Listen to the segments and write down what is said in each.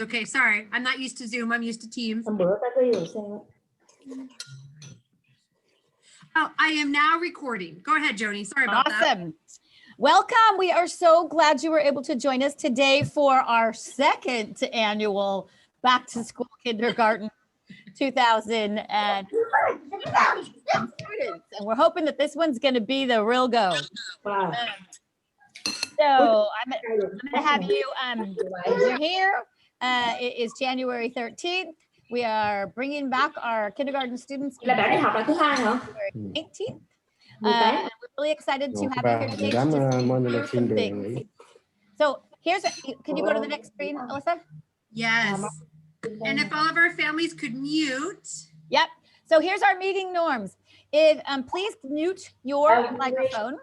Okay, sorry. I'm not used to Zoom. I'm used to Teams. Hôm bữa ta có hiểu sao? Oh, I am now recording. Go ahead, Joni. Sorry about that. Awesome. Welcome. We are so glad you were able to join us today for our second annual Back to School Kindergarten 2000 and students. And we're hoping that this one's going to be the real go. Wow. So I'm going to have you, you're here. It is January 13th. We are bringing back our kindergarten students. Là bạn đi học là thứ hai hả? 18th. And we're really excited to have you here today to hear some things. So here's, can you go to the next screen, Alyssa? Yes. And if all of our families could mute. Yep. So here's our meeting norms. If please mute your microphone.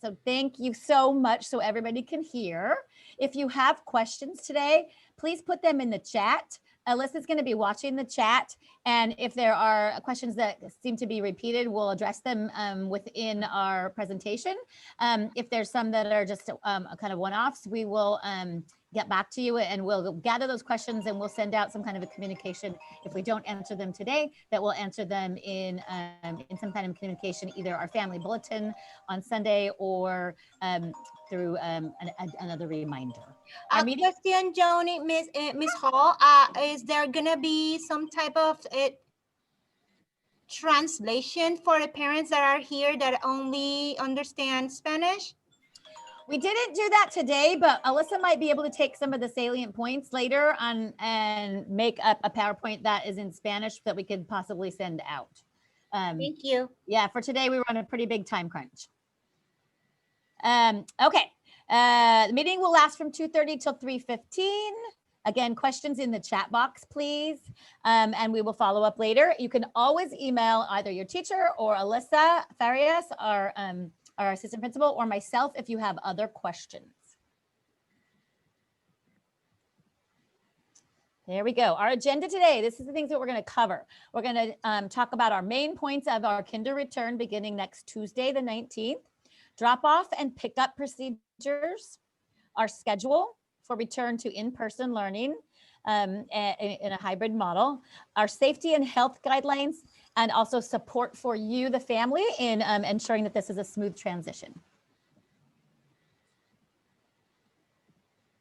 So thank you so much so everybody can hear. If you have questions today, please put them in the chat. Alyssa's going to be watching the chat, and if there are questions that seem to be repeated, we'll address them within our presentation. If there's some that are just kind of one-offs, we will get back to you and we'll gather those questions and we'll send out some kind of a communication. If we don't answer them today, that we'll answer them in some kind of communication, either our family bulletin on Sunday or through another reminder. Question, Joni, Miss Hall, is there gonna be some type of translation for the parents that are here that only understand Spanish? We didn't do that today, but Alyssa might be able to take some of the salient points later on and make up a PowerPoint that is in Spanish that we could possibly send out. Thank you. Yeah, for today, we were on a pretty big time crunch. Okay, the meeting will last from 2:30 till 3:15. Again, questions in the chat box, please. And we will follow up later. You can always email either your teacher or Alyssa Farias, our assistant principal, or myself if you have other questions. There we go. Our agenda today, this is the things that we're going to cover. We're going to talk about our main points of our kinder return beginning next Tuesday, the 19th, drop off and pick up procedures, our schedule for return to in-person learning in a hybrid model, our safety and health guidelines, and also support for you, the family, in ensuring that this is a smooth transition.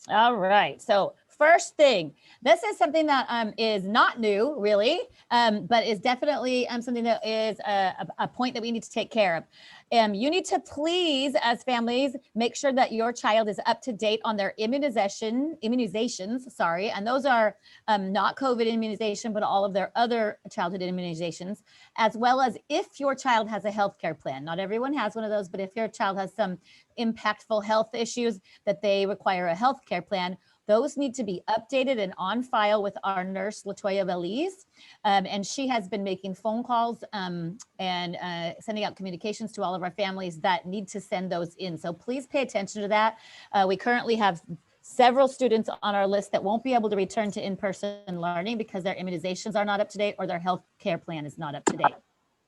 All right, so first thing, this is something that is not new, really, but is definitely something that is a point that we need to take care of. You need to please, as families, make sure that your child is up to date on their immunizations, sorry, and those are not COVID immunization, but all of their other childhood immunizations, as well as if your child has a healthcare plan. Not everyone has one of those, but if your child has some impactful health issues that they require a healthcare plan, those need to be updated and on file with our nurse, Latoya Belize. And she has been making phone calls and sending out communications to all of our families that need to send those in. So please pay attention to that. We currently have several students on our list that won't be able to return to in-person learning because their immunizations are not up to date or their health care plan is not up to date.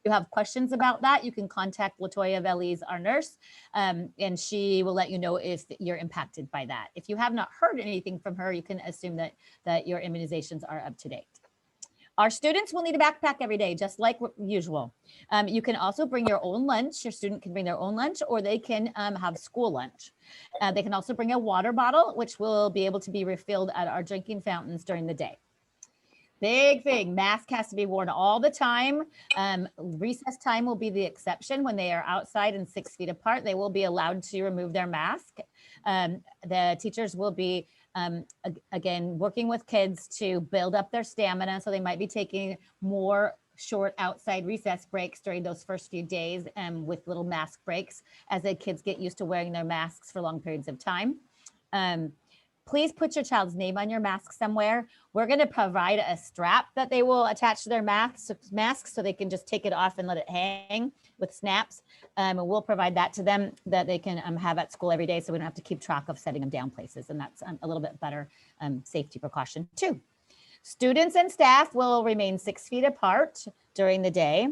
If you have questions about that, you can contact Latoya Belize, our nurse, and she will let you know if you're impacted by that. If you have not heard anything from her, you can assume that your immunizations are up to date. Our students will need a backpack every day, just like usual. You can also bring your own lunch. Your student can bring their own lunch, or they can have school lunch. They can also bring a water bottle, which will be able to be refilled at our drinking fountains during the day. Big thing, mask has to be worn all the time. Recess time will be the exception. When they are outside and 6 feet apart, they will be allowed to remove their mask. The teachers will be, again, working with kids to build up their stamina. So they might be taking more short outside recess breaks during those first few days with little mask breaks as the kids get used to wearing their masks for long periods of time. Please put your child's name on your mask somewhere. We're going to provide a strap that they will attach to their masks so they can just take it off and let it hang with snaps. And we'll provide that to them that they can have at school every day so we don't have to keep track of setting them down places. And that's a little bit better safety precaution too. Students and staff will remain 6 feet apart during the day.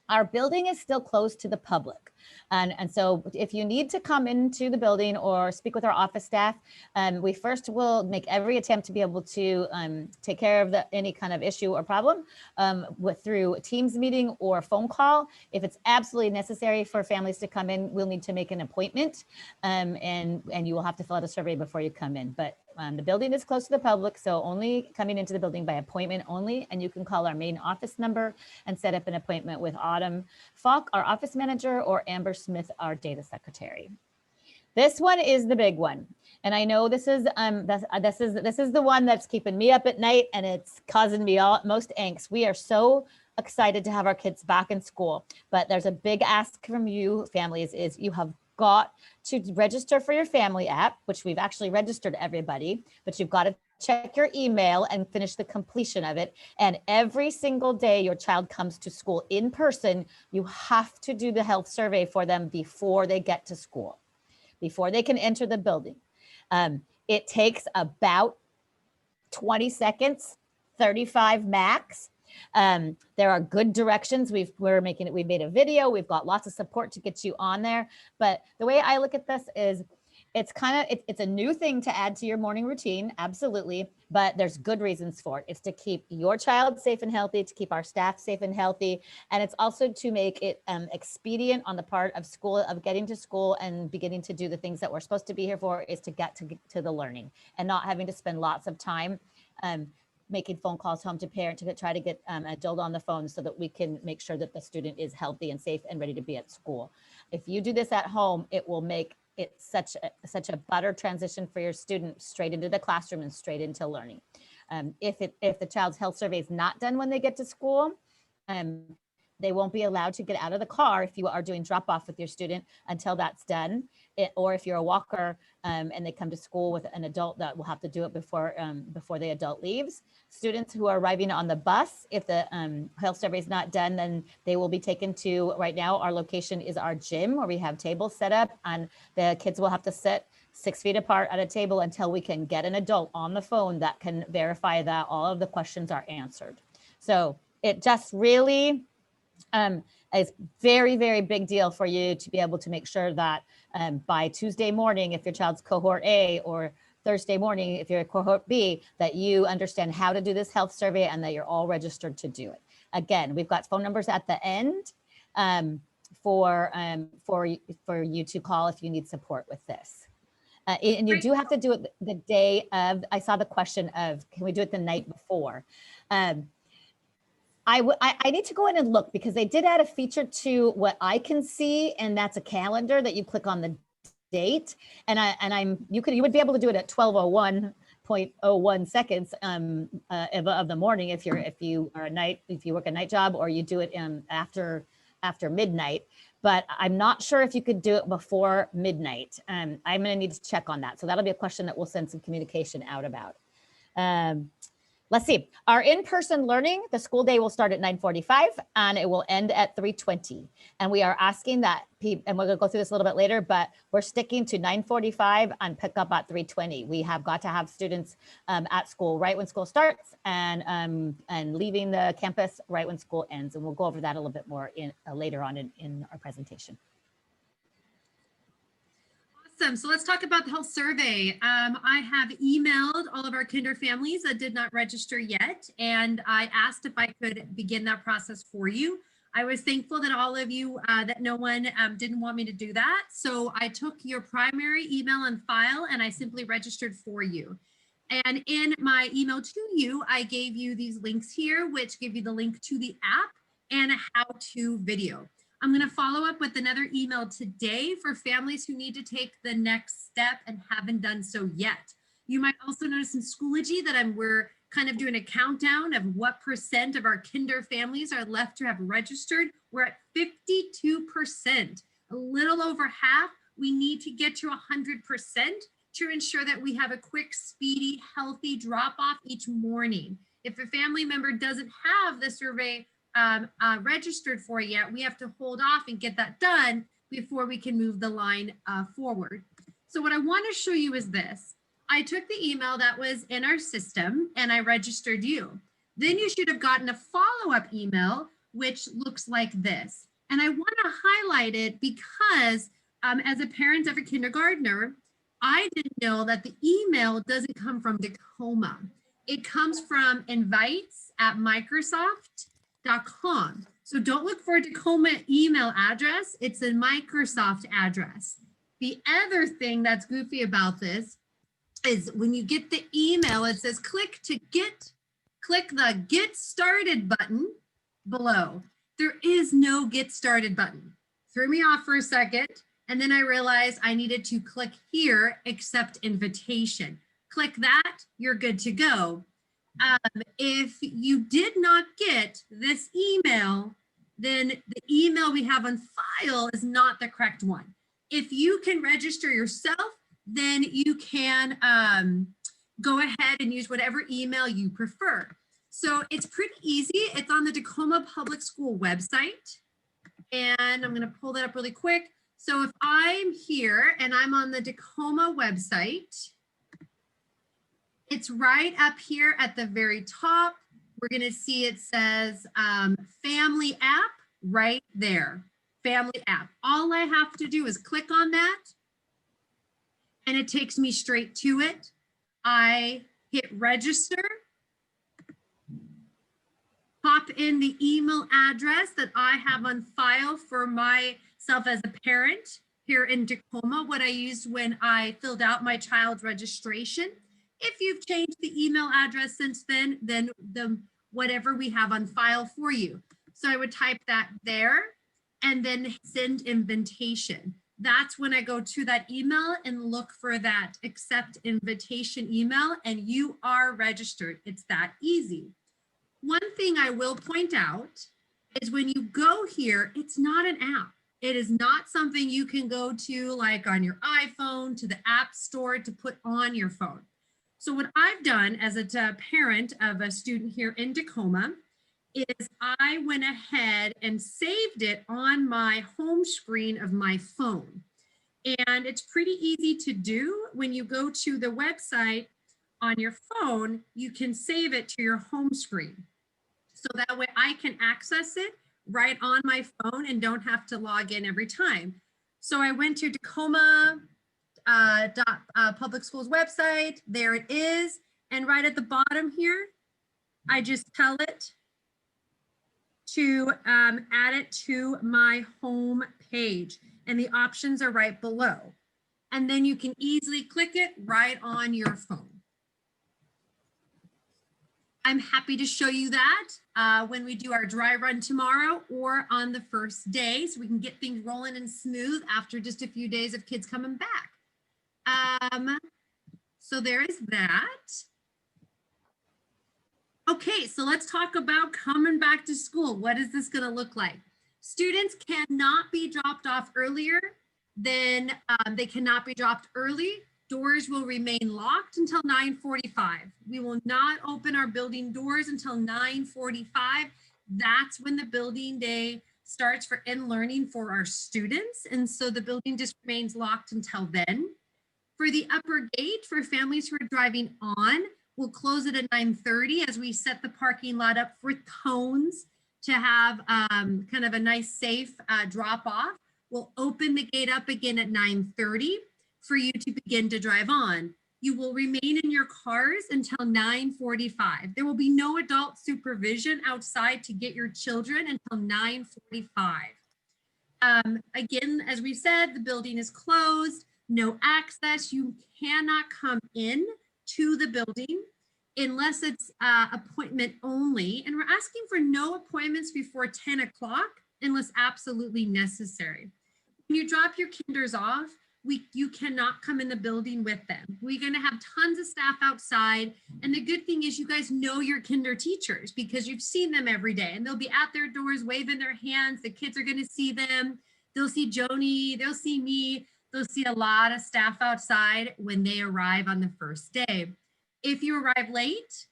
Our building is still closed to the public. And so if you need to come into the building or speak with our office staff, we first will make every attempt to be able to take care of any kind of issue or problem through a Teams meeting or phone call. If it's absolutely necessary for families to come in, we'll need to make an appointment, and you will have to fill out a survey before you come in. But the building is closed to the public, so only coming into the building by appointment only, and you can call our main office number and set up an appointment with Autumn Falk, our office manager, or Amber Smith, our data secretary. This one is the big one, and I know this is the one that's keeping me up at night, and it's causing me most angst. We are so excited to have our kids back in school, but there's a big ask from you families is you have got to register for your family app, which we've actually registered everybody, but you've got to check your email and finish the completion of it. And every single day your child comes to school in person, you have to do the health survey for them before they get to school, before they can enter the building. It takes about 20 seconds, 35 max. There are good directions. We made a video. We've got lots of support to get you on there. But the way I look at this is it's a new thing to add to your morning routine. Absolutely. But there's good reasons for it. It's to keep your child safe and healthy, to keep our staff safe and healthy. And it's also to make it expedient on the part of school, of getting to school and beginning to do the things that we're supposed to be here for, is to get to the learning and not having to spend lots of time making phone calls home to parents to try to get an adult on the phone so that we can make sure that the student is healthy and safe and ready to be at school. If you do this at home, it will make it such a better transition for your student straight into the classroom and straight into learning. If the child's health survey is not done when they get to school, they won't be allowed to get out of the car if you are doing drop off with your student until that's done. Or if you're a walker and they come to school with an adult, that will have to do it before the adult leaves. Students who are arriving on the bus, if the health survey is not done, then they will be taken to, right now our location is our gym where we have tables set up, and the kids will have to sit 6 feet apart at a table until we can get an adult on the phone that can verify that all of the questions are answered. So it just really is very, very big deal for you to be able to make sure that by Tuesday morning, if your child's cohort A, or Thursday morning, if you're cohort B, that you understand how to do this health survey and that you're all registered to do it. Again, we've got phone numbers at the end for you to call if you need support with this. And you do have to do it the day of. I saw the question of, can we do it the night before? I need to go in and look, because they did add a feature to what I can see, and that's a calendar that you click on the date, you would be able to do it at 12:01.01 seconds of the morning if you work a night job, or you do it after midnight. But I'm not sure if you could do it before midnight. I'm going to need to check on that. So that'll be a question that we'll send some communication out about. Let's see, our in-person learning, the school day will start at 9:45 and it will end at 3:20. And we are asking that, and we're gonna go through this a little bit later, but we're sticking to 9:45 and pick up at 3:20. We have got to have students at school right when school starts and leaving the campus right when school ends. And we'll go over that a little bit more later on in our presentation. Awesome. So let's talk about the health survey. I have emailed all of our kinder families that did not register yet, and I asked if I could begin that process for you. I was thankful that all of you, that no one didn't want me to do that. So I took your primary email and file and I simply registered for you. And in my email to you, I gave you these links here, which give you the link to the app and a how-to video. I'm going to follow up with another email today for families who need to take the next step and haven't done so yet. You might also notice in Schoology that we're kind of doing a countdown of what % of our kinder families are left to have registered. We're at 52%, a little over half. We need to get to 100% to ensure that we have a quick, speedy, healthy drop-off each morning. If a family member doesn't have the survey registered for yet, we have to hold off and get that done before we can move the line forward. So what I want to show you is this. I took the email that was in our system and I registered you. Then you should have gotten a follow-up email, which looks like this. And I want to highlight it because as a parent of a kindergartner, I didn't know that the email doesn't come from Tacoma. It comes from invites@microsoft.com. So don't look for a Tacoma email address. It's a Microsoft address. The other thing that's goofy about this is when you get the email, it says click the get started button below. There is no get started button. Threw me off for a second. And then I realized I needed to click here, accept invitation. Click that, you're good to go. If you did not get this email, then the email we have on file is not the correct one. If you can register yourself, then you can go ahead and use whatever email you prefer. So it's pretty easy. It's on the Tacoma Public School website. And I'm going to pull that up really quick. So if I'm here and I'm on the Tacoma website, it's right up here at the very top. We're going to see it says family app right there. Family app. All I have to do is click on that and it takes me straight to it. I hit register, pop in the email address that I have on file for myself as a parent here in Tacoma, what I used when I filled out my child's registration. If you've changed the email address since then whatever we have on file for you. So I would type that there and then send invitation. That's when I go to that email and look for that accept invitation email and you are registered. It's that easy. One thing I will point out is when you go here, it's not an app. It is not something you can go to like on your iPhone to the app store to put on your phone. So what I've done as a parent of a student here in Tacoma is I went ahead and saved it on my home screen of my phone. And it's pretty easy to do. When you go to the website on your phone, you can save it to your home screen. So that way I can access it right on my phone and don't have to log in every time. So I went to Tacoma Public Schools website. There it is. And right at the bottom here, I just tell it to add it to my home page. And the options are right below. And then you can easily click it right on your phone. I'm happy to show you that when we do our dry run tomorrow or on the first day, so we can get things rolling and smooth after just a few days of kids coming back. So there is that. Okay, so let's talk about coming back to school. What is this going to look like? Students cannot be dropped off earlier than they cannot be dropped early. Doors will remain locked until 9:45. We will not open our building doors until 9:45. That's when the building day starts for in-learning for our students. And so the building just remains locked until then. For the upper gate for families who are driving on, we'll close it at 9:30 as we set the parking lot up for cones to have kind of a nice safe drop off. We'll open the gate up again at 9:30 for you to begin to drive on. You will remain in your cars until 9:45. There will be no adult supervision outside to get your children until 9:45. Again, as we said, the building is closed, no access. You cannot come in to the building unless it's appointment only. And we're asking for no appointments before 10 o'clock unless absolutely necessary. When you drop your kinders off, you cannot come in the building with them. We're going to have tons of staff outside. And the good thing is you guys know your kinder teachers because you've seen them every day and they'll be at their doors waving their hands. The kids are going to see them. They'll see Joni, they'll see me. They'll see a lot of staff outside when they arrive on the first day. If you arrive late,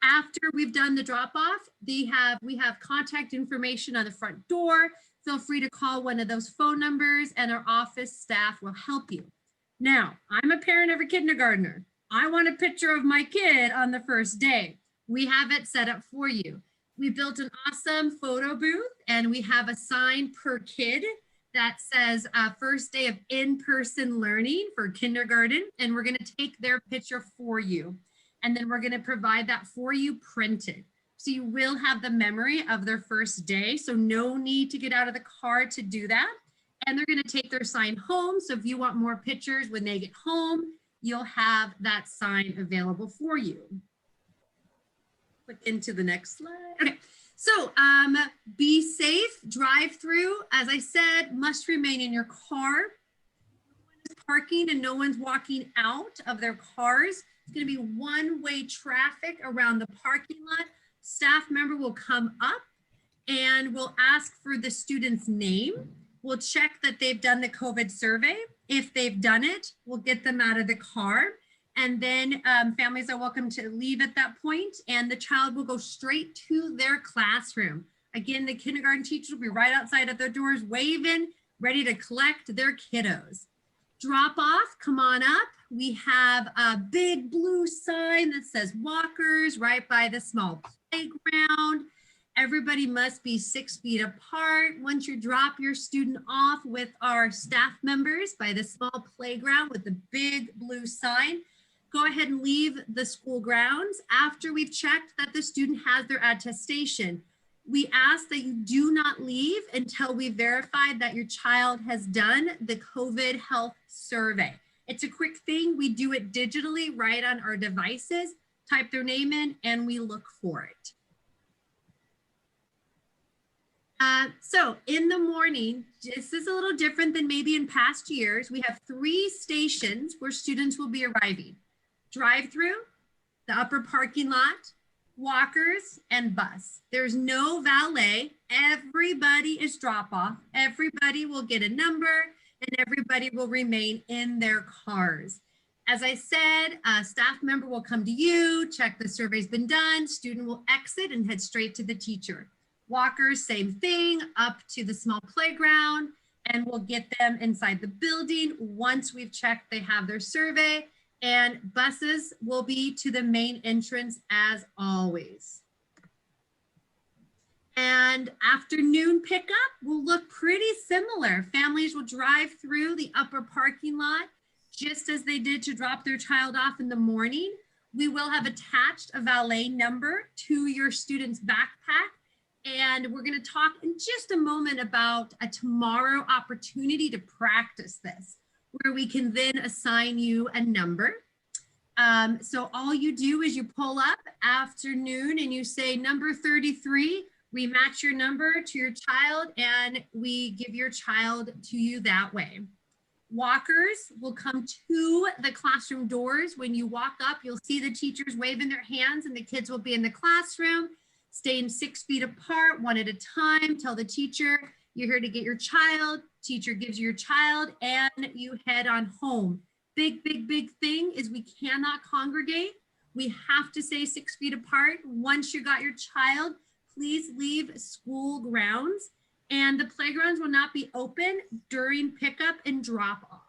after we've done the drop off, we have contact information on the front door. Feel free to call one of those phone numbers and our office staff will help you. Now, I'm a parent of a kindergartner. I want a picture of my kid on the first day. We have it set up for you. We built an awesome photo booth and we have a sign per kid that says first day of in-person learning for kindergarten. And we're going to take their picture for you. And then we're going to provide that for you printed. So you will have the memory of their first day. So no need to get out of the car to do that. And they're going to take their sign home. So if you want more pictures when they get home, you'll have that sign available for you. Click into the next slide. Okay. So be safe, drive through. As I said, must remain in your car. No one is parking and no one's walking out of their cars. It's going to be one-way traffic around the parking lot. Staff member will come up and will ask for the student's name. We'll check that they've done the COVID survey. If they've done it, we'll get them out of the car. And then families are welcome to leave at that point, and the child will go straight to their classroom. Again, the kindergarten teacher will be right outside of their doors waving, ready to collect their kiddos. Drop off, come on up. We have a big blue sign that says walkers right by the small playground. Everybody must be 6 feet apart. Once you drop your student off with our staff members by the small playground with the big blue sign, go ahead and leave the school grounds after we've checked that the student has their attestation. We ask that you do not leave until we verified that your child has done the COVID health survey. It's a quick thing. We do it digitally right on our devices, type their name in, and we look for it. So in the morning, this is a little different than maybe in past years. We have 3 stations where students will be arriving. Drive-through, the upper parking lot, walkers, and bus. There's no valet. Everybody is drop-off. Everybody will get a number and everybody will remain in their cars. As I said, a staff member will come to you, check the survey's been done, student will exit and head straight to the teacher. Walkers, same thing, up to the small playground, and we'll get them inside the building once we've checked they have their survey. And buses will be to the main entrance as always. And afternoon pickup will look pretty similar. Families will drive through the upper parking lot just as they did to drop their child off in the morning. We will have attached a valet number to your student's backpack. And we're going to talk in just a moment about a tomorrow opportunity to practice this, where we can then assign you a number. So all you do is you pull up afternoon and you say number 33, we match your number to your child and we give your child to you that way. Walkers will come to the classroom doors. When you walk up, you'll see the teachers waving their hands and the kids will be in the classroom, staying 6 feet apart, one at a time. Tell the teacher you're here to get your child. Teacher gives you your child and you head on home. Big thing is we cannot congregate. We have to stay 6 feet apart. Once you got your child, please leave school grounds, and the playgrounds will not be open during pickup and drop off.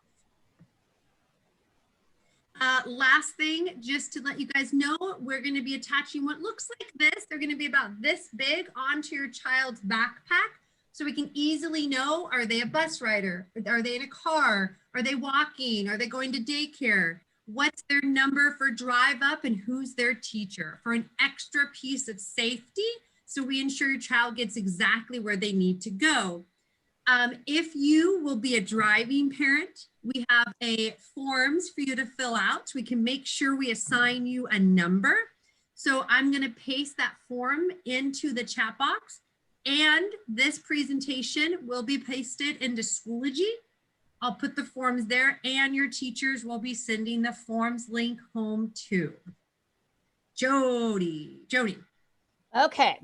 Last thing, just to let you guys know, we're going to be attaching what looks like this. They're going to be about this big onto your child's backpack. So we can easily know, are they a bus rider? Are they in a car? Are they walking? Are they going to daycare? What's their number for drive up and who's their teacher? For an extra piece of safety, so we ensure your child gets exactly where they need to go. If you will be a driving parent, we have forms for you to fill out so we can make sure we assign you a number. So I'm going to paste that form into the chat box. And this presentation will be pasted into Schoology. I'll put the forms there and your teachers will be sending the forms link home too. Jody. Okay.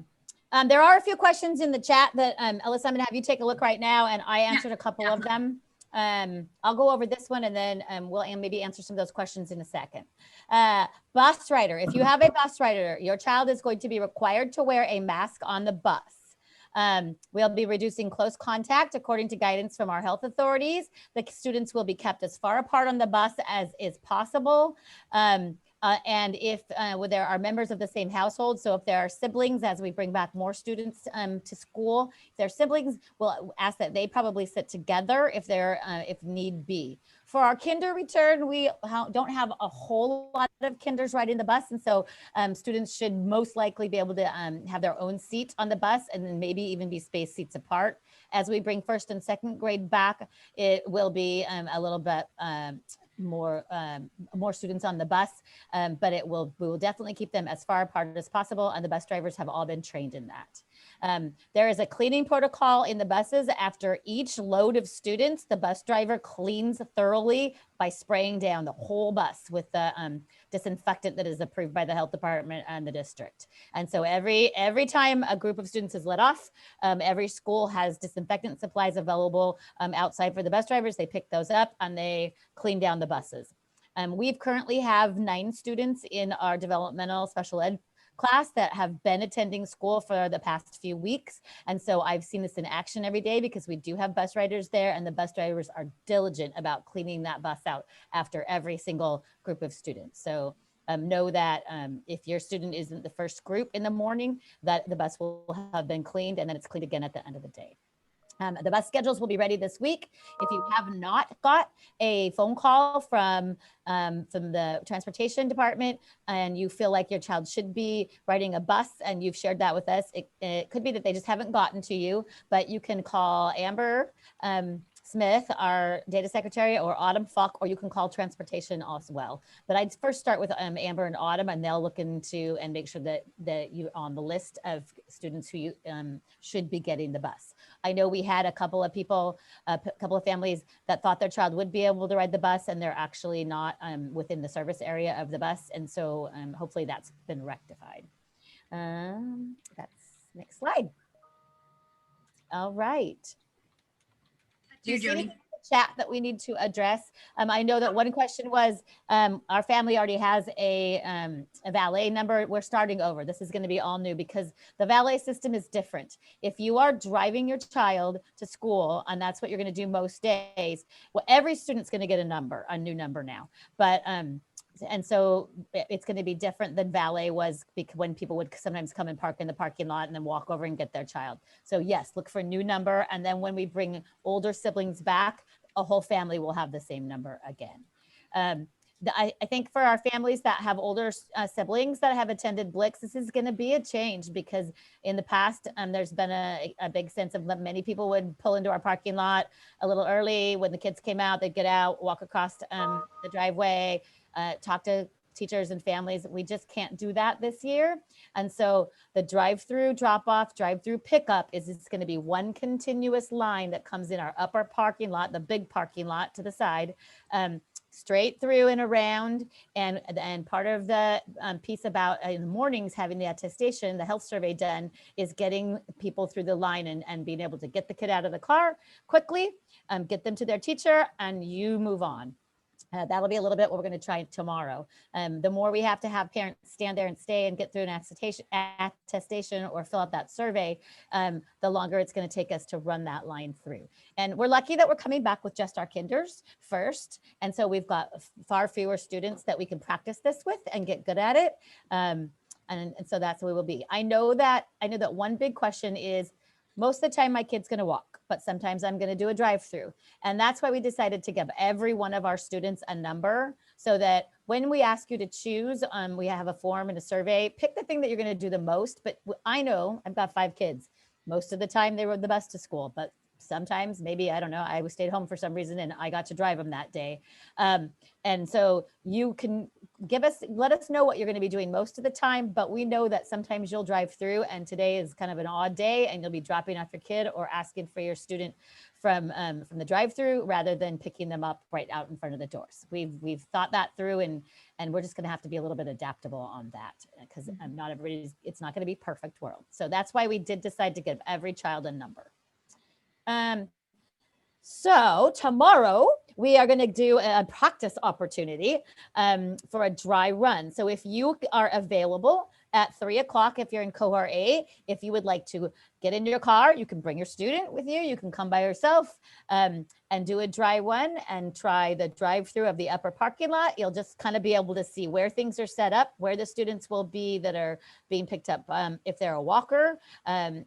There are a few questions in the chat that Alyssa, I'm gonna have you take a look right now, and I answered a couple of them. I'll go over this one and then we'll maybe answer some of those questions in a second. Bus rider, if you have a bus rider, your child is going to be required to wear a mask on the bus. We'll be reducing close contact according to guidance from our health authorities. The students will be kept as far apart on the bus as is possible. And if there are members of the same household, so if there are siblings, as we bring back more students to school, if their siblings, we'll ask that they probably sit together if need be. For our kinder return, we don't have a whole lot of kinders riding the bus. And so students should most likely be able to have their own seat on the bus and then maybe even be spaced seats apart. As we bring first and second grade back, it will be a little bit more students on the bus, but we will definitely keep them as far apart as possible. And the bus drivers have all been trained in that. There is a cleaning protocol in the buses. After each load of students, the bus driver cleans thoroughly by spraying down the whole bus with the disinfectant that is approved by the health department and the district. And so every time a group of students is let off, every school has disinfectant supplies available outside for the bus drivers. They pick those up and they clean down the buses. We've currently have 9 students in our developmental special ed class that have been attending school for the past few weeks. And so I've seen this in action every day because we do have bus riders there, and the bus drivers are diligent about cleaning that bus out after every single group of students. So know that if your student isn't the first group in the morning, that the bus will have been cleaned, and then it's cleaned again at the end of the day. The bus schedules will be ready this week. If you have not got a phone call from the transportation department and you feel like your child should be riding a bus and you've shared that with us, it could be that they just haven't gotten to you, but you can call Amber Smith, our data secretary, or Autumn Falk, or you can call transportation as well. But I'd first start with Amber and Autumn, and they'll look into and make sure that you're on the list of students who you should be getting the bus. I know we had a couple of people, a couple of families that thought their child would be able to ride the bus, and they're actually not within the service area of the bus. And so hopefully that's been rectified. That's next slide. All right. Do you see anything in the chat that we need to address? I know that one question was, our family already has a valet number. We're starting over. This is going to be all new because the valet system is different. If you are driving your child to school, and that's what you're going to do most days, well, every student's going to get a new number now. But and so it's going to be different than valet was, because when people would sometimes come and park in the parking lot and then walk over and get their child. So yes, look for a new number. And then when we bring older siblings back, a whole family will have the same number again. I think for our families that have older siblings that have attended Blix, this is going to be a change because in the past, there's been a big sense of many people would pull into our parking lot a little early. When the kids came out, they'd get out, walk across the driveway, talk to teachers and families. We just can't do that this year. And so the drive-through drop-off, drive-through pickup is it's going to be one continuous line that comes in our upper parking lot, the big parking lot to the side, straight through and around. And part of the piece about in the mornings having the attestation, the health survey done, is getting people through the line and being able to get the kid out of the car quickly, get them to their teacher, and you move on. That'll be a little bit what we're going to try tomorrow. The more we have to have parents stand there and stay and get through an attestation or fill out that survey, the longer it's going to take us to run that line through. And we're lucky that we're coming back with just our kinders first. And so we've got far fewer students that we can practice this with and get good at it. And so that's what we will be. I know that one big question is, most of the time my kid's going to walk, but sometimes I'm going to do a drive-through. And that's why we decided to give every one of our students a number so that when we ask you to choose, we have a form and a survey, pick the thing that you're going to do the most. But I know I've got 5 kids. Most of the time they rode the bus to school, but sometimes maybe, I don't know, I stayed home for some reason and I got to drive them that day. And so you can let us know what you're going to be doing most of the time, but we know that sometimes you'll drive through, and today is kind of an odd day and you'll be dropping off your kid or asking for your student from the drive-through rather than picking them up right out in front of the doors. We've thought that through, and we're just going to have to be a little bit adaptable on that because it's not going to be perfect world. So that's why we did decide to give every child a number. So tomorrow we are going to do a practice opportunity for a dry run. So if you are available, at 3 o'clock if you're in cohort A. If you would like to get in your car, you can bring your student with you. You can come by yourself and do a dry run and try the drive-through of the upper parking lot. You'll just kind of be able to see where things are set up, where the students will be that are being picked up if they're a walker,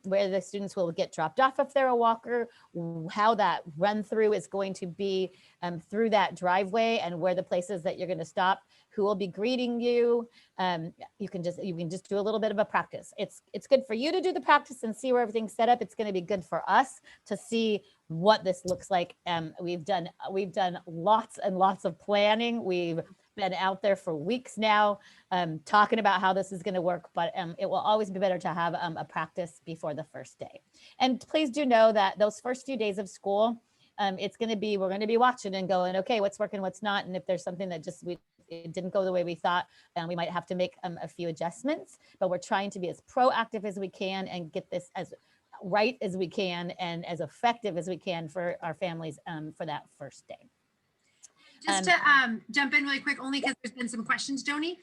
where the students will get dropped off if they're a walker, how that run through is going to be through that driveway, and where the places that you're going to stop, who will be greeting you. You can just do a little bit of a practice. It's good for you to do the practice and see where everything's set up. It's going to be good for us to see what this looks like. We've done lots and lots of planning. We've been out there for weeks now talking about how this is going to work, but it will always be better to have a practice before the first day. And please do know that those first few days of school, we're going to be watching and going, okay, what's working, what's not. And if there's something that it didn't go the way we thought, we might have to make a few adjustments, but we're trying to be as proactive as we can and get this as right as we can and as effective as we can for our families for that first day. Just to jump in really quick, only because there's been some questions, Joni.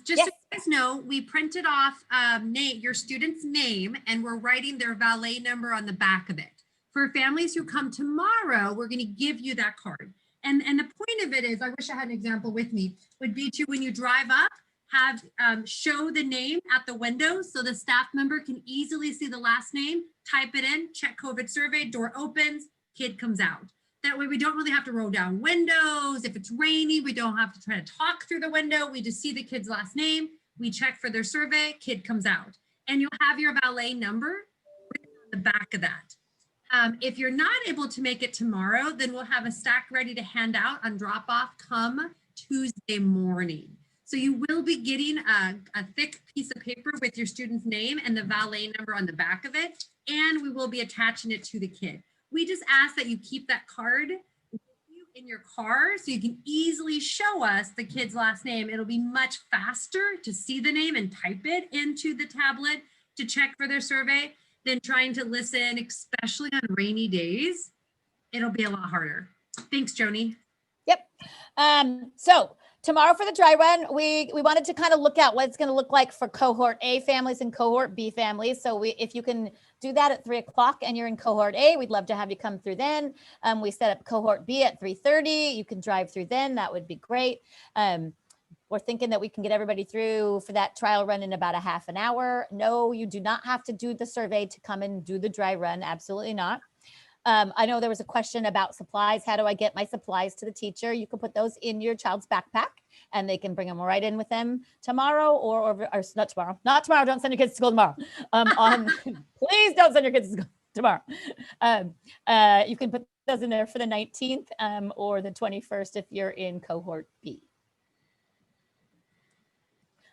Just Yes. so you guys know, we printed off your student's name and we're writing their valet number on the back of it. For families who come tomorrow, we're going to give you that card. And the point of it is, I wish I had an example with me, would be to, when you drive up, have show the name at the window so the staff member can easily see the last name, type it in, check COVID survey, door opens, kid comes out. That way we don't really have to roll down windows. If it's rainy, we don't have to try to talk through the window. We just see the kid's last name, we check for their survey, kid comes out. And you'll have your valet number on the back of that. If you're not able to make it tomorrow, then we'll have a stack ready to hand out on drop off come Tuesday morning. So you will be getting a thick piece of paper with your student's name and the valet number on the back of it. And we will be attaching it to the kid. We just ask that you keep that card with you in your car so you can easily show us the kid's last name. It'll be much faster to see the name and type it into the tablet to check for their survey than trying to listen, especially on rainy days. It'll be a lot harder. Thanks, Joni. Yep. So tomorrow for the dry run, we wanted to kind of look at what it's going to look like for cohort A families and cohort B families. So if you can do that at 3 o'clock and you're in cohort A, we'd love to have you come through then. We set up cohort B at 3:30. You can drive through then. That would be great. We're thinking that we can get everybody through for that trial run in about a half an hour. No, you do not have to do the survey to come and do the dry run. Absolutely not. I know there was a question about supplies. How do I get my supplies to the teacher? You can put those in your child's backpack and they can bring them right in with them tomorrow or not tomorrow. Not tomorrow. Don't send your kids to school tomorrow. Please don't send your kids to school tomorrow. You can put those in there for the 19th or the 21st if you're in cohort B.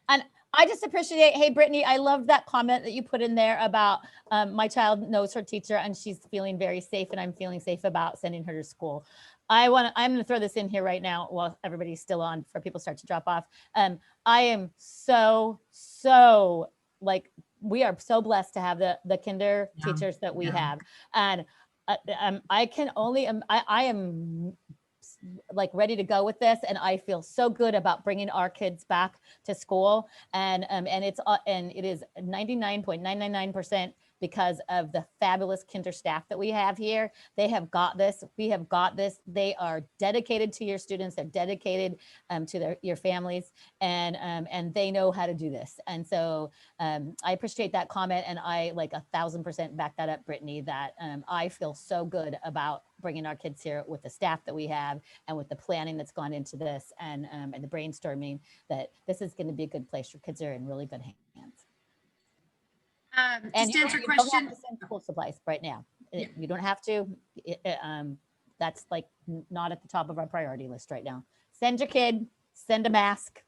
And I just appreciate, hey, Brittany, I love that comment that you put in there about my child knows her teacher and she's feeling very safe and I'm feeling safe about sending her to school. I'm going to throw this in here right now while everybody's still on for people start to drop off. I am so like, we are so blessed to have the kinder teachers that we have. And I am like ready to go with this, and I feel so good about bringing our kids back to school, and it is 99.999% because of the fabulous kinder staff that we have here. They have got this. We have got this. They are dedicated to your students. They're dedicated to your families, and they know how to do this. And so I appreciate that comment, and I like 1000% back that up, Brittany. That I feel so good about bringing our kids here with the staff that we have and with the planning that's gone into this and the brainstorming, that this is going to be a good place. Your kids are in really good hands. And Just to answer a you question. don't have to send school supplies right now. Yeah. You don't have to. That's like not at the top of our priority list right now. Send your kid, send a mask,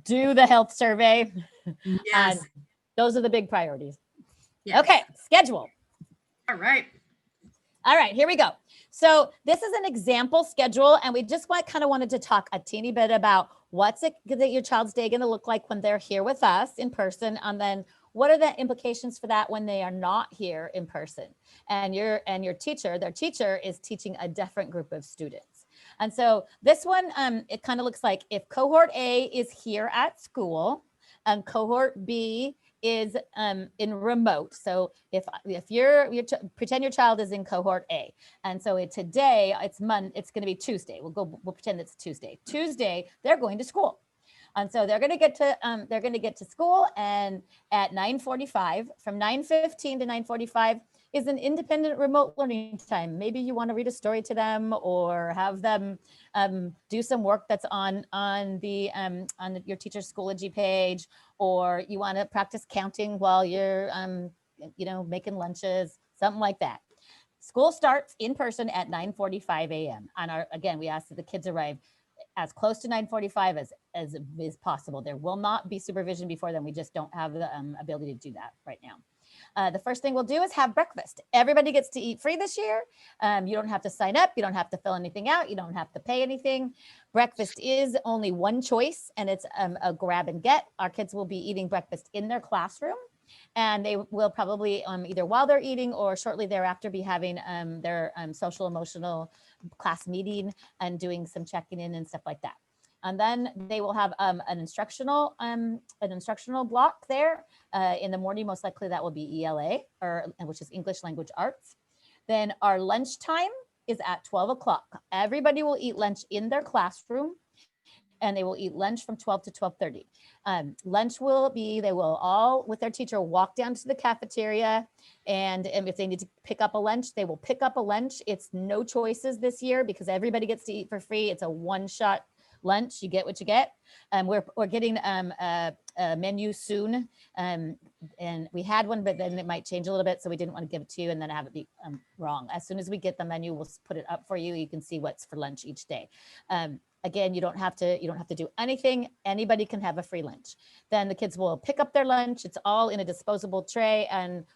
do the health survey. Yes. And those are the big priorities. Yes. Okay, schedule. All right. All right, here we go. So this is an example schedule, and we just kind of wanted to talk a teeny bit about what's it that your child's day going to look like when they're here with us in person, and then what are the implications for that when they are not here in person? And your teacher, their teacher is teaching a different group of students. And so this one, it kind of looks like if cohort A is here at school, Cohort B is in remote. So if pretend your child is in cohort A, and so today it's going to be Tuesday. We'll pretend it's Tuesday. Tuesday they're going to school. And so they're going to get to school, and at 9:45, from 9:15 to 9:45 is an independent remote learning time. Maybe you want to read a story to them, or have them do some work that's on your teacher's Schoology page, or you want to practice counting while you're making lunches, something like that. School starts in person at 9:45 a.m. Again, we ask that the kids arrive as close to 9:45 as is possible. There will not be supervision before then. We just don't have the ability to do that right now. The first thing we'll do is have breakfast. Everybody gets to eat free this year. You don't have to sign up. You don't have to fill anything out. You don't have to pay anything. Breakfast is only one choice, and it's a grab and get. Our kids will be eating breakfast in their classroom, and they will probably either while they're eating or shortly thereafter be having their social emotional class meeting and doing some checking in and stuff like that. And then they will have an instructional block there in the morning. Most likely that will be ELA, which is English Language Arts. Then our lunchtime is at 12 o'clock. Everybody will eat lunch in their classroom, and they will eat lunch from 12 to 12:30. Lunch will be, they will all, with their teacher, walk down to the cafeteria, and if they need to pick up a lunch, they will pick up a lunch. It's no choices this year because everybody gets to eat for free. It's a one-shot lunch. You get what you get. We're getting a menu soon, and we had one, but then it might change a little bit, so we didn't want to give it to you and then have it be wrong. As soon as we get the menu, we'll put it up for you. You can see what's for lunch each day. Again, you don't have to do anything. Anybody can have a free lunch. Then the kids will pick up their lunch. It's all in a disposable tray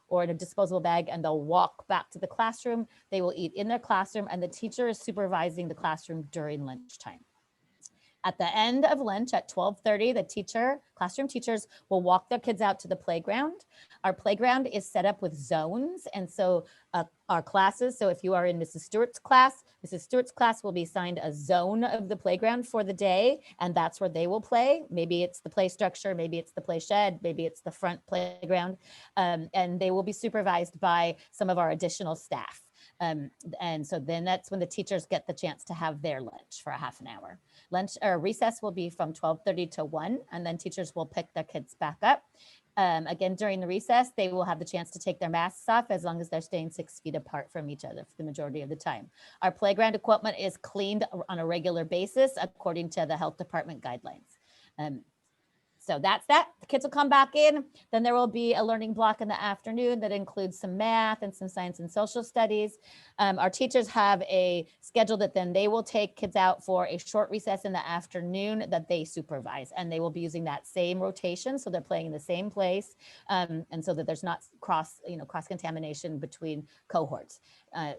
or in a disposable bag, and they'll walk back to the classroom. They will eat in their classroom, and the teacher is supervising the classroom during lunchtime. At the end of lunch at 12:30, classroom teachers will walk their kids out to the playground. Our playground is set up with zones. And so our classes, so if you are in Mrs. Stewart's class will be assigned a zone of the playground for the day, and that's where they will play. Maybe it's the play structure, maybe it's the play shed, maybe it's the front playground, and they will be supervised by some of our additional staff. And so then that's when the teachers get the chance to have their lunch for a half an hour. Lunch or recess will be from 12:30 to 1, and then teachers will pick their kids back up. Again, during the recess, they will have the chance to take their masks off as long as they're staying 6 feet apart from each other for the majority of the time. Our playground equipment is cleaned on a regular basis according to the health department guidelines. So that's that. The kids will come back in. Then there will be a learning block in the afternoon that includes some math and some science and social studies. Our teachers have a schedule that then they will take kids out for a short recess in the afternoon that they supervise, and they will be using that same rotation. So they're playing in the same place, and so that there's not cross contamination between cohorts.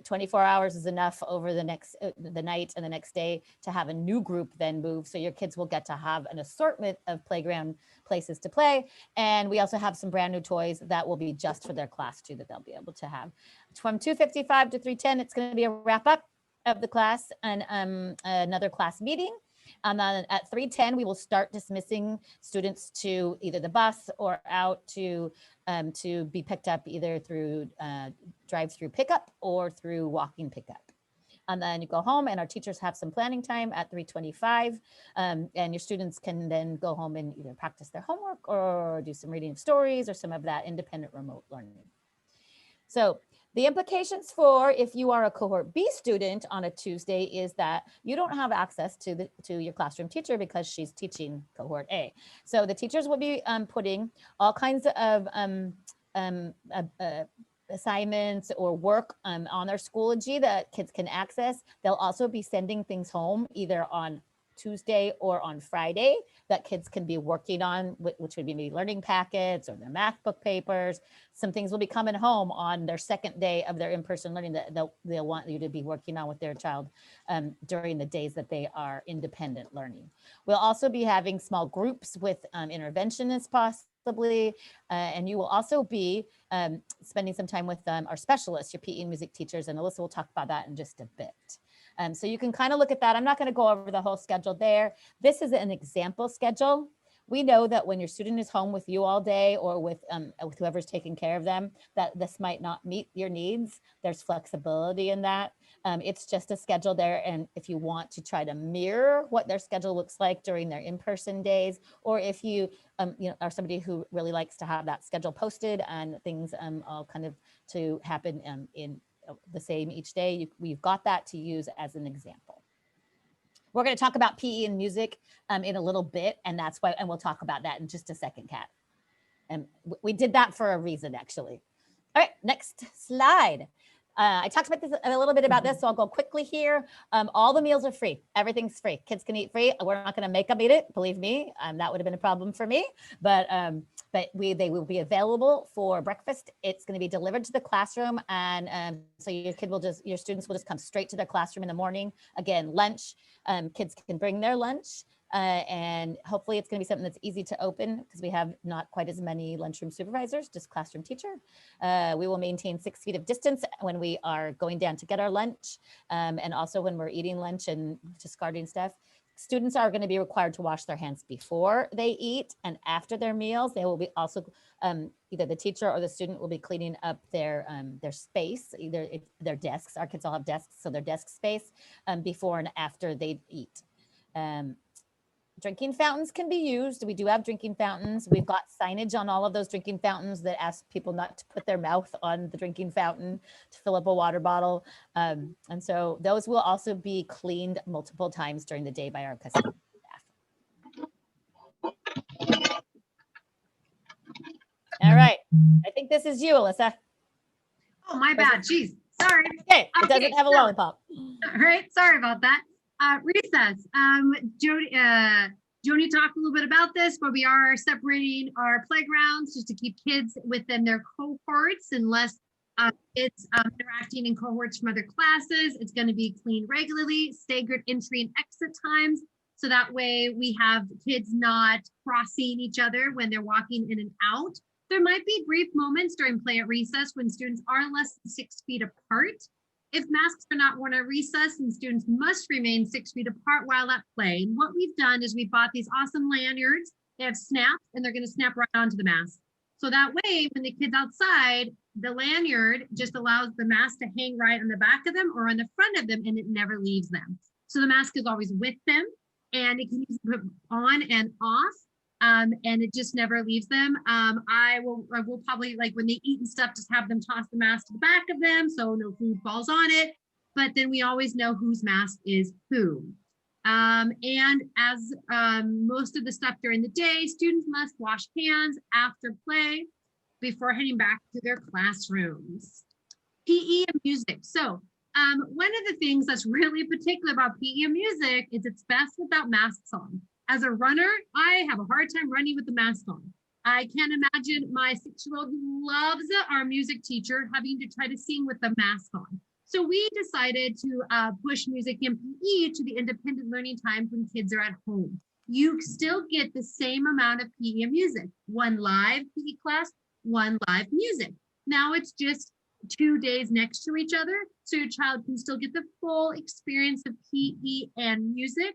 24 hours is enough over the night and the next day to have a new group then move. So your kids will get to have an assortment of playground places to play. And we also have some brand new toys that will be just for their class too, that they'll be able to have. From 2:55 to 3:10, it's going to be a wrap up of the class and another class meeting. And then at 3:10, we will start dismissing students to either the bus or out to be picked up either through drive-through pickup or through walking pickup. And then you go home, and our teachers have some planning time at 3:25. And your students can then go home and either practice their homework or do some reading of stories or some of that independent remote learning. So the implications for if you are a cohort B student on a Tuesday is that you don't have access to your classroom teacher because she's teaching cohort A. So the teachers will be putting all kinds of assignments or work on their Schoology that kids can access. They'll also be sending things home either on Tuesday or on Friday that kids can be working on, which would be maybe learning packets or their math book papers. Some things will be coming home on their second day of their in-person learning that they'll want you to be working on with their child during the days that they are independent learning. We'll also be having small groups with interventionists possibly, and you will also be spending some time with our specialists, your PE and music teachers, and Alyssa will talk about that in just a bit. So you can kind of look at that. I'm not going to go over the whole schedule there. This is an example schedule We know that when your student is home with you all day or with whoever's taking care of them, that this might not meet your needs. There's flexibility in that. It's just a schedule there. And if you want to try to mirror what their schedule looks like during their in-person days, or if you, are somebody who really likes to have that schedule posted and things all kind of to happen in the same each day, we've got that to use as an example. We're going to talk about PE and music in a little bit, and that's why, and we'll talk about that in just a second, Kat. And we did that for a reason, actually. All right, next slide. I talked about this a little bit about this, so I'll go quickly here. All the meals are free. Everything's free. Kids can eat free. We're not going to make them eat it. Believe me, that would have been a problem for me. But they will be available for breakfast. It's going to be delivered to the classroom, and so your students will just come straight to their classroom in the morning. Again, lunch. Kids can bring their lunch. And hopefully it's going to be something that's easy to open because we have not quite as many lunchroom supervisors, just classroom teacher. We will maintain 6 feet of distance when we are going down to get our lunch, and also when we're eating lunch and discarding stuff. Students are going to be required to wash their hands before they eat and after their meals. They will be also, either the teacher or the student will be cleaning up their space, either their desks. Our kids all have desks, so their desk space before and after they eat. Drinking fountains can be used. We do have drinking fountains. We've got signage on all of those drinking fountains that ask people not to put their mouth on the drinking fountain to fill up a water bottle. And so those will also be cleaned multiple times during the day by our custodian staff. All right. I think this is you, Alyssa. Oh, my bad. Jeez. Sorry. Okay. It doesn't have a lollipop. All right. Sorry about that. Recess. Joni talked a little bit about this, but we are separating our playgrounds just to keep kids within their cohorts unless it's interacting in cohorts from other classes. It's going to be cleaned regularly, staggered entry and exit times. So that way we have kids not crossing each other when they're walking in and out. There might be brief moments during play at recess when students are less than 6 feet apart. If masks are not worn at recess, and students must remain 6 feet apart while at play. And what we've done is we bought these awesome lanyards. They have snaps and they're going to snap right onto the mask. So that way, when the kids outside, the lanyard just allows the mask to hang right on the back of them or on the front of them, and it never leaves them. So the mask is always with them, and it can be put on and off. And it just never leaves them. I will probably, like when they eat and stuff, just have them toss the mask to the back of them so no food falls on it. But then we always know whose mask is who. And as most of the stuff during the day, students must wash hands after play before heading back to their classrooms. PE and music. So one of the things that's really particular about PE and music is it's best without masks on. As a runner, I have a hard time running with the mask on. I can't imagine my 6-year-old who loves our music teacher having to try to sing with the mask on. So we decided to push music and PE to the independent learning times when kids are at home. You still get the same amount of PE and music, one live PE class, one live music. Now it's just 2 days next to each other, so your child can still get the full experience of PE and music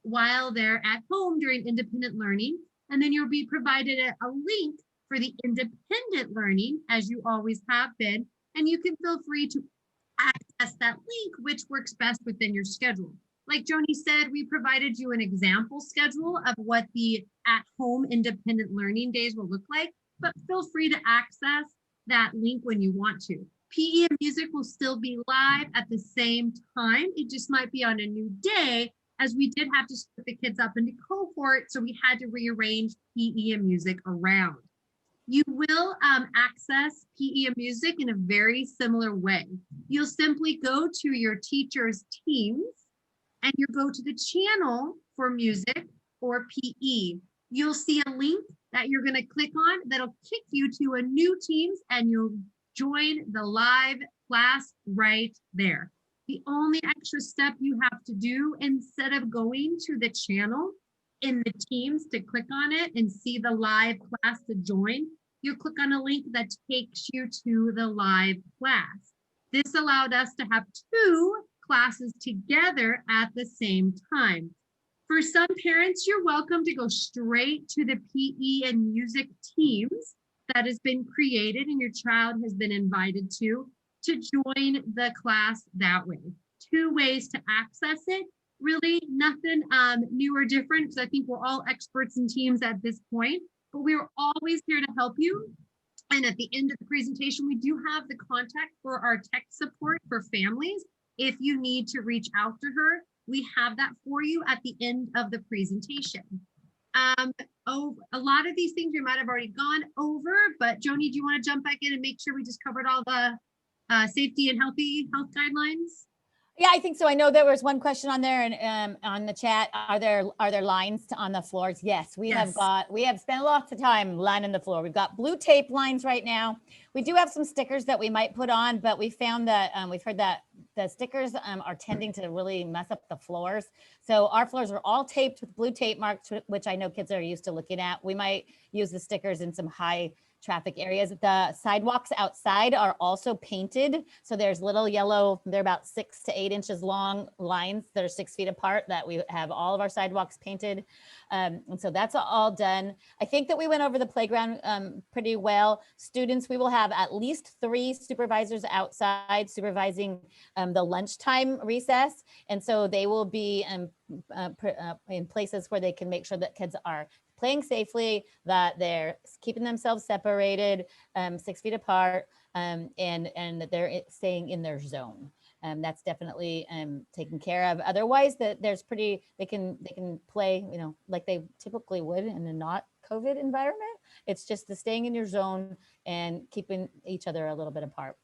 while they're at home during independent learning. And then you'll be provided a link for the independent learning, as you always have been, and you can feel free to access that link, which works best within your schedule. Like Joni said, we provided you an example schedule of what the at-home independent learning days will look like, but feel free to access that link when you want to. PE and music will still be live at the same time. It just might be on a new day, as we did have to split the kids up into cohorts, so we had to rearrange PE and music around. You will access PE and music in a very similar way. You'll simply go to your teacher's teams and you go to the channel for music or PE. You'll see a link that you're going to click on that'll kick you to a new teams, and you'll join the live class right there. The only extra step you have to do, instead of going to the channel in the teams to click on it and see the live class to join, you click on a link that takes you to the live class. This allowed us to have 2 classes together at the same time. For some parents, you're welcome to go straight to the PE and music teams that has been created and your child has been invited to join the class that way. Two ways to access it. Really nothing new or different, because I think we're all experts in teams at this point, but we're always here to help you. And at the end of the presentation, we do have the contact for our tech support for families. If you need to reach out to her, we have that for you at the end of the presentation. A lot of these things we might have already gone over, but Joni, do you want to jump back in and make sure we just covered all the safety and health guidelines? Yeah, I think so. I know there was one question on there and on the chat. Are there lines on the floors? Yes, we have spent lots of time lining the floor. We've got blue tape lines right now. We do have some stickers that we might put on, but we found that we've heard that the stickers are tending to really mess up the floors. So our floors are all taped with blue tape marks, which I know kids are used to looking at. We might use the stickers in some high traffic areas. The sidewalks outside are also painted. So there's little yellow, they're about 6 to 8 inches long lines that are 6 feet apart that we have all of our sidewalks painted. And so that's all done. I think that we went over the playground pretty well. Students, we will have at least 3 supervisors outside supervising the lunchtime recess. And so they will be in places where they can make sure that kids are playing safely, that they're keeping themselves separated, 6 feet apart, and that they're staying in their zone. That's definitely taken care of. Otherwise, they can play, like they typically would in a not COVID environment. It's just the staying in your zone and keeping each other a little bit apart.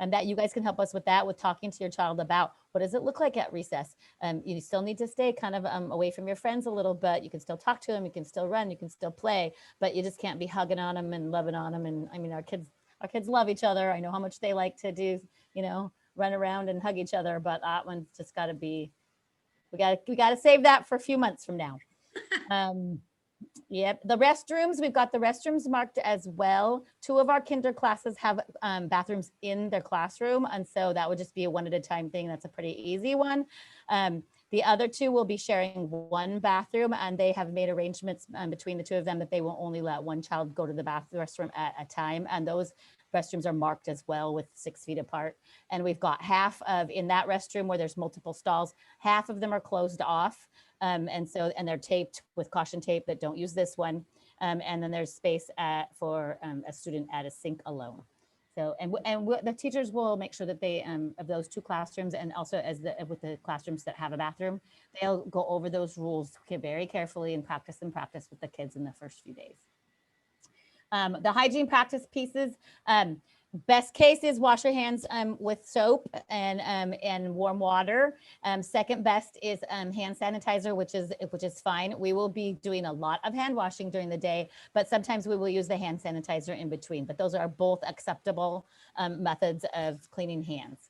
And that you guys can help us with that, with talking to your child about what does it look like at recess. You still need to stay kind of away from your friends a little bit. You can still talk to them, you can still run, you can still play, but you just can't be hugging on them and loving on them. And I mean, our kids love each other. I know how much they like to do, run around and hug each other, but that one's just got to be, we got to save that for a few months from now. Yep, the restrooms, we've got the restrooms marked as well. 2 of our kinder classes have bathrooms in their classroom, and so that would just be a one at a time thing. That's a pretty easy one. The other 2 will be sharing one bathroom, and they have made arrangements between the 2 of them that they will only let one child go to the restroom at a time, and those restrooms are marked as well with 6 feet apart. And we've got half of, in that restroom where there's multiple stalls, half of them are closed off. And they're taped with caution tape that don't use this one. And then there's space for a student at a sink alone. So, and the teachers will make sure that they, of those 2 classrooms, and also with the classrooms that have a bathroom, they'll go over those rules very carefully and practice with the kids in the first few days. The hygiene practice pieces, best case is wash your hands with soap and warm water. Second best is hand sanitizer, which is fine. We will be doing a lot of hand washing during the day, but sometimes we will use the hand sanitizer in between. But those are both acceptable methods of cleaning hands.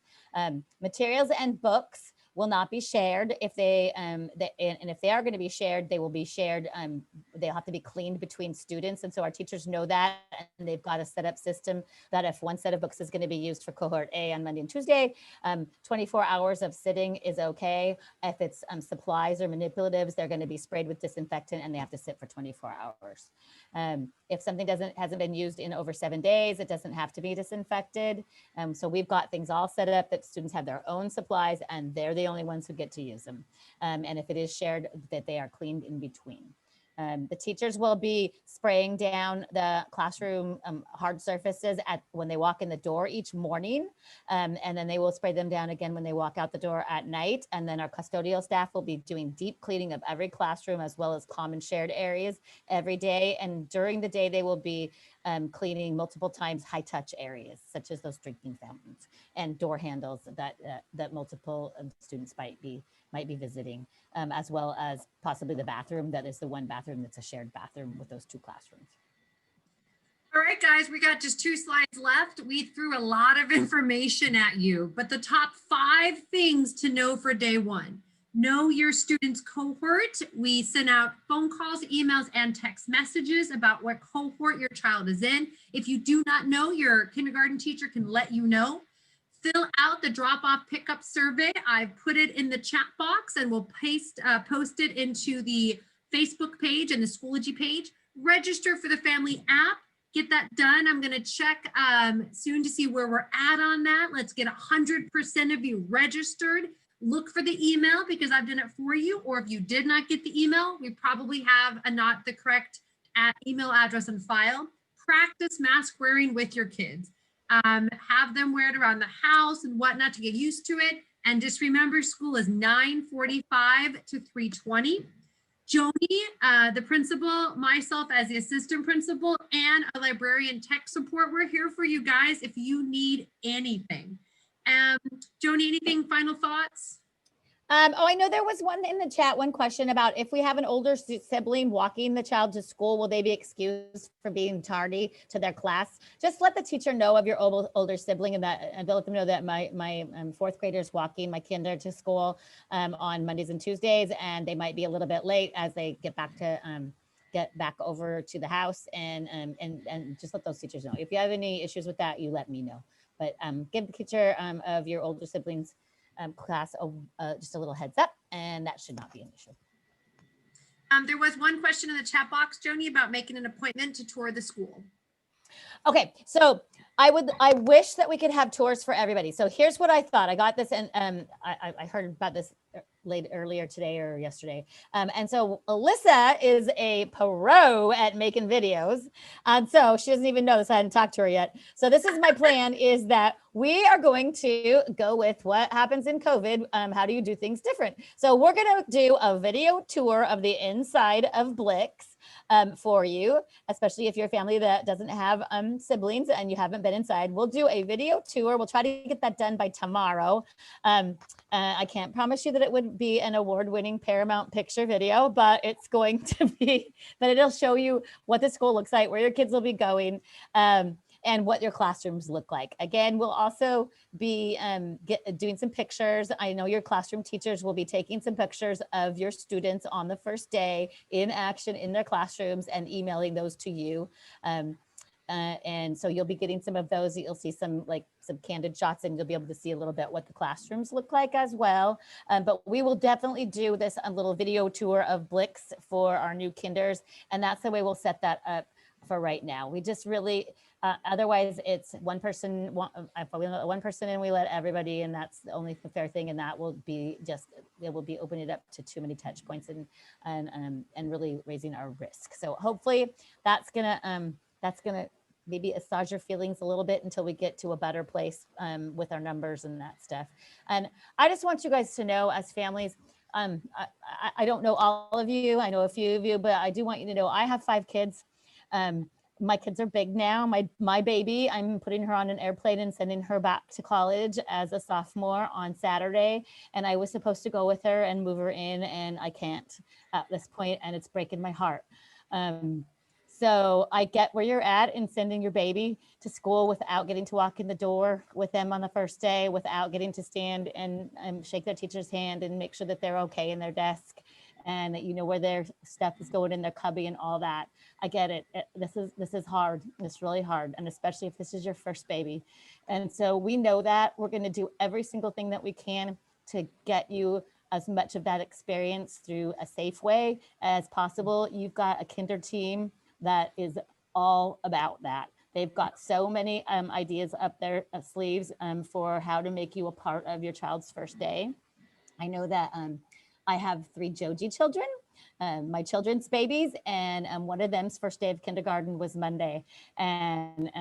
Materials and books will not be shared. If and if they are going to be shared, they will be shared. They'll have to be cleaned between students. And so our teachers know that, and they've got a set up system that if one set of books is going to be used for cohort A on Monday and Tuesday, 24 hours of sitting is okay. If it's supplies or manipulatives, they're going to be sprayed with disinfectant and they have to sit for 24 hours. If something hasn't been used in over 7 days, it doesn't have to be disinfected. So we've got things all set up that students have their own supplies and they're the only ones who get to use them. And if it is shared, that they are cleaned in between. The teachers will be spraying down the classroom hard surfaces when they walk in the door each morning. And then they will spray them down again when they walk out the door at night. And then our custodial staff will be doing deep cleaning of every classroom as well as common shared areas every day. And during the day, they will be cleaning multiple times high touch areas, such as those drinking fountains and door handles that multiple students might be visiting, as well as possibly the bathroom that is the one bathroom that's a shared bathroom with those 2 classrooms. All right, guys, we got just 2 slides left. We threw a lot of information at you, but the top 5 things to know for day 1. Know your student's cohort. We send out phone calls, emails, and text messages about what cohort your child is in. If you do not know, your kindergarten teacher can let you know. fill out the drop-off pickup survey. I've put it in the chat box and we'll post it into the Facebook page and the Schoology page. Register for the family app. Get that done. I'm going to check soon to see where we're at on that. Let's get 100% of you registered. Look for the email because I've done it for you. Or if you did not get the email, we probably have not the correct email address and file. Practice mask wearing with your kids. Have them wear it around the house and whatnot to get used to it. And just remember, school is 9:45 to 3:20. Joni, the principal, myself as the assistant principal, and a librarian tech support, we're here for you guys if you need anything. Joni, anything, final thoughts? Oh, I know there was one in the chat, one question about if we have an older sibling walking the child to school, will they be excused for being tardy to their class? Just let the teacher know of your older sibling and let them know that my fourth grader is walking my kinder to school on Mondays and Tuesdays, and they might be a little bit late as they get back over to the house, and just let those teachers know. If you have any issues with that, you let me know. But give the teacher of your older siblings class just a little heads up, and that should not be an issue. There was one question in the chat box, Joni, about making an appointment to tour the school. Okay, so I wish that we could have tours for everybody. So here's what I thought. I got this, and I heard about this earlier today or yesterday. And so Alyssa is a pro at making videos. And so she doesn't even know this. I hadn't talked to her yet. So this is my plan, is that we are going to go with what happens in COVID. How do you do things different? So we're going to do a video tour of the inside of Blix for you, especially if you're a family that doesn't have siblings and you haven't been inside. We'll do a video tour. We'll try to get that done by tomorrow. I can't promise you that it would be an award-winning Paramount picture video, but it's going to be, but it'll show you what the school looks like, where your kids will be going, and what your classrooms look like. Again, we'll also be doing some pictures. I know your classroom teachers will be taking some pictures of your students on the first day in action in their classrooms and emailing those to you. And so you'll be getting some of those. You'll see some candid shots, and you'll be able to see a little bit what the classrooms look like as well. But we will definitely do this little video tour of Blix for our new kinders. And that's the way we'll set that up for right now. We just really, otherwise it's one person, one person, and we let everybody, and that's the only fair thing. And that will be it will be opening it up to too many touch points and really raising our risk. So hopefully that's gonna maybe assuage your feelings a little bit until we get to a better place with our numbers and that stuff. And I just want you guys to know, as families, I don't know all of you, I know a few of you, but I do want you to know I have 5 kids. My kids are big now. My baby, I'm putting her on an airplane and sending her back to college as a sophomore on Saturday. And I was supposed to go with her and move her in, and I can't at this point, and it's breaking my heart. So I get where you're at in sending your baby to school without getting to walk in the door with them on the first day, without getting to stand and shake their teacher's hand and make sure that they're okay in their desk, and that you know where their stuff is going in their cubby and all that. I get it. This is hard. It's really hard. And especially if this is your first baby. And so we know that we're going to do every single thing that we can to get you as much of that experience through a safe way as possible. You've got a kinder team that is all about that. They've got so many ideas up their sleeves for how to make you a part of your child's first day. I know that I have 3 Joji children, my children's babies, and one of them's first day of kindergarten was Monday. And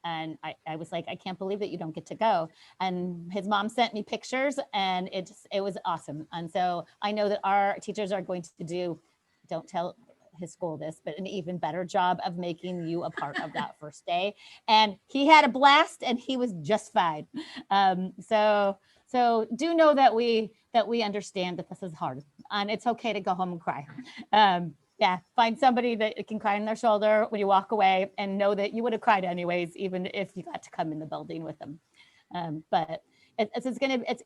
I was like, I can't believe that you don't get to go. And his mom sent me pictures, and it was awesome. And so I know that our teachers are going to do, don't tell his school this, but an even better job of making you a part of that first day. And he had a blast, and he was just fine. So do know that we understand that this is hard, and it's okay to go home and cry. Yeah, find somebody that can cry on their shoulder when you walk away, and know that you would have cried anyways, even if you got to come in the building with them. But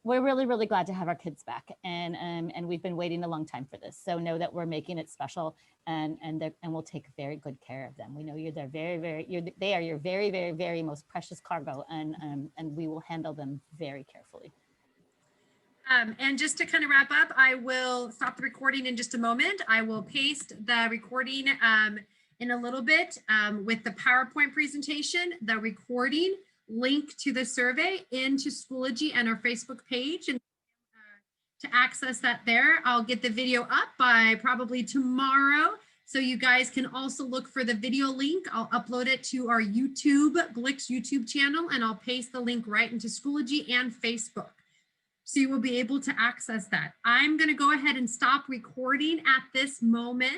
we're really, really glad to have our kids back, and we've been waiting a long time for this. So know that we're making it special, and we'll take very good care of them. We know you're their they are your very, very, very most precious cargo, and we will handle them very carefully. And just to kind of wrap up, I will stop the recording in just a moment. I will paste the recording in a little bit with the PowerPoint presentation, the recording, link to the survey into Schoology and our Facebook page. And to access that there, I'll get the video up by probably tomorrow. So you guys can also look for the video link. I'll upload it to our Glix YouTube channel, and I'll paste the link right into Schoology and Facebook. So you will be able to access that. I'm going to go ahead and stop recording at this moment.